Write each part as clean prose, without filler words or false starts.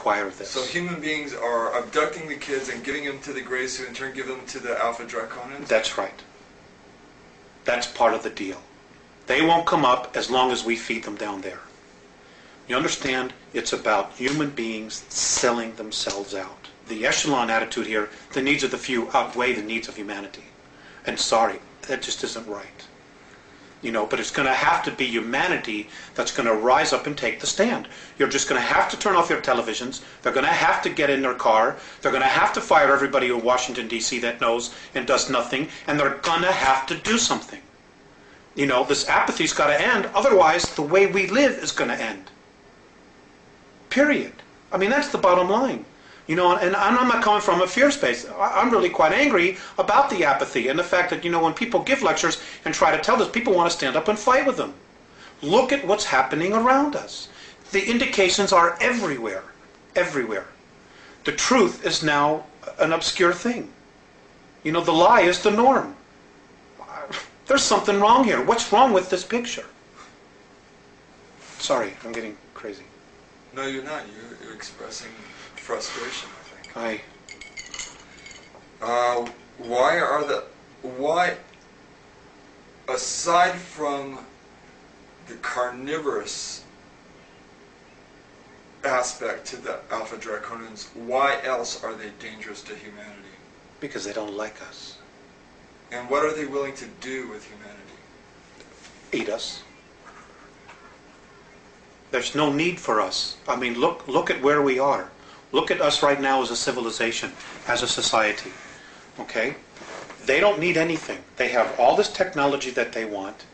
require this. So human beings are abducting the kids and giving them to the Greys, who in turn give them to the Alpha Draconians? That's right. That's part of the deal. They won't come up as long as we feed them down there. You understand? It's about human beings selling themselves out. The echelon attitude here, the needs of the few outweigh the needs of humanity. And sorry, that just isn't right. You know, but it's going to have to be humanity that's going to rise up and take the stand. You're just going to have to turn off your televisions. They're going to have to get in their car. They're going to have to fire everybody in Washington, D.C. that knows and does nothing. And they're going to have to do something. You know, this apathy's got to end. Otherwise, the way we live is going to end. Period. I mean, that's the bottom line. You know, and I'm not coming from a fear space. I'm really quite angry about the apathy and the fact that, you know, when people give lectures and try to tell this, people want to stand up and fight with them. Look at what's happening around us. The indications are everywhere. Everywhere. The truth is now an obscure thing. You know, the lie is the norm. There's something wrong here. What's wrong with this picture? Sorry, I'm getting crazy. No, you're not. You're expressing frustration, I think. Why, aside from the carnivorous aspect to the Alpha Draconians, why else are they dangerous to humanity? Because they don't like us. And what are they willing to do with humanity? Eat us. There's no need for us. I mean, look at where we are. Look at us right now as a civilization, as a society. Okay? They don't need anything. They have all this technology that they want.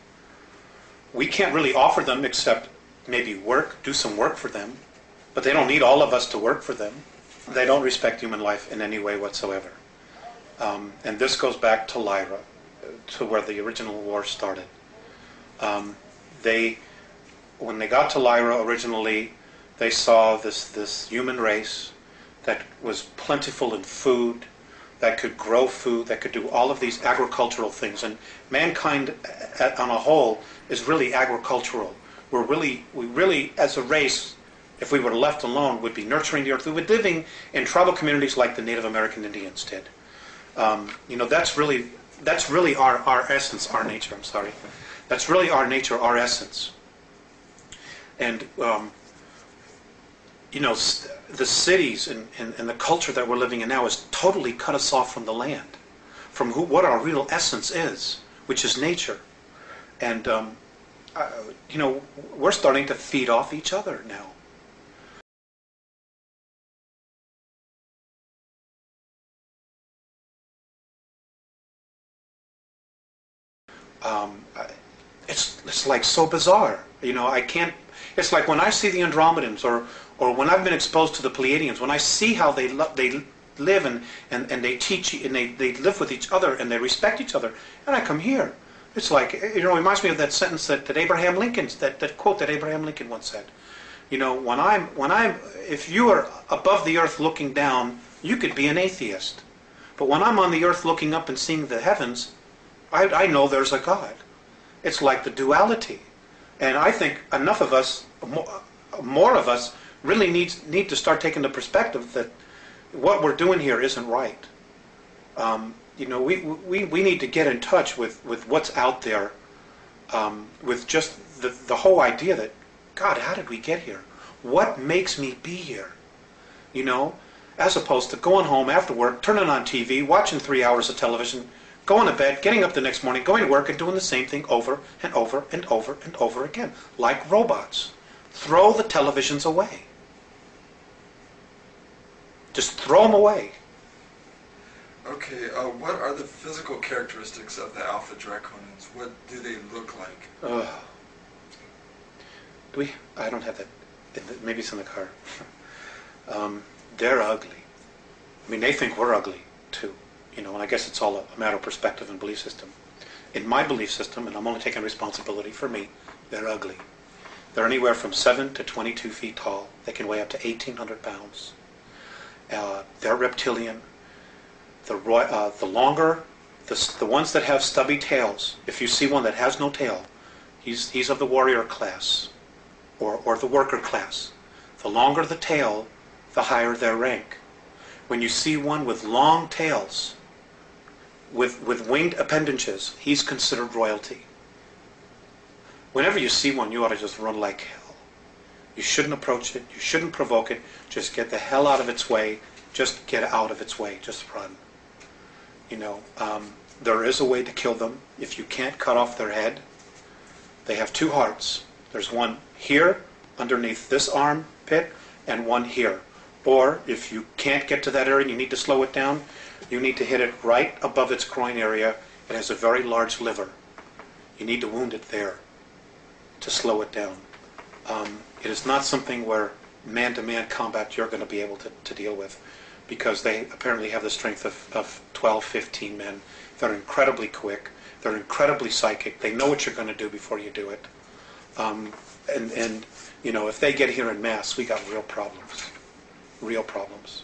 We can't really offer them except maybe work, do some work for them. But they don't need all of us to work for them. They don't respect human life in any way whatsoever. And this goes back to Lyra, to where the original war started. When they got to Lyra originally, they saw this human race that was plentiful in food, that could grow food, that could do all of these agricultural things. And mankind on a whole is really agricultural. We really, as a race, if we were left alone, would be nurturing the earth. We would be living in tribal communities like the Native American Indians did. You know, that's really our essence, our nature, I'm sorry. That's really our nature, our essence. And, you know, the cities and the culture that we're living in now has totally cut us off from the land, from what our real essence is, which is nature. And, you know, we're starting to feed off each other now. It's like so bizarre. You know, I can't. It's like when I see the Andromedans, or when I've been exposed to the Pleiadians, when I see how they live and they teach and they live with each other and they respect each other, and I come here, it's like, you know, it reminds me of that sentence that Abraham Lincoln, that quote that Abraham Lincoln once said. You know, if you are above the earth looking down, you could be an atheist, but when I'm on the earth looking up and seeing the heavens, I know there's a God. It's like the duality. And I think enough of us, more of us, really need to start taking the perspective that what we're doing here isn't right. You know, we need to get in touch with what's out there, with just the whole idea that, God, how did we get here? What makes me be here? You know, as opposed to going home after work, turning on TV, watching 3 hours of television, going to bed, getting up the next morning, going to work, and doing the same thing over and over and over and over again, like robots. Throw the televisions away. Just throw them away. Okay, what are the physical characteristics of the Alpha Draconians? What do they look like? I don't have that. Maybe it's in the car. They're ugly. I mean, they think we're ugly, too. You know, and I guess it's all a matter of perspective and belief system. In my belief system, and I'm only taking responsibility for me, they're ugly. They're anywhere from 7 to 22 feet tall. They can weigh up to 1,800 pounds. They're reptilian. The longer, the ones that have stubby tails, if you see one that has no tail, he's of the warrior class, or the worker class. The longer the tail, the higher their rank. When you see one with long tails, with winged appendages, he's considered royalty. Whenever you see one, you ought to just run like hell. You shouldn't approach it. You shouldn't provoke it. Just get the hell out of its way. Just get out of its way. Just run. You know, there is a way to kill them. If you can't cut off their head, they have two hearts. There's one here, underneath this armpit, and one here. Or if you can't get to that area and you need to slow it down, you need to hit it right above its groin area. It has a very large liver. You need to wound it there to slow it down. It is not something where man-to-man combat you're going to be able to deal with, because they apparently have the strength of 12, 15 men. They're incredibly quick. They're incredibly psychic. They know what you're going to do before you do it. And you know, if they get here en masse, we got real problems. Real problems.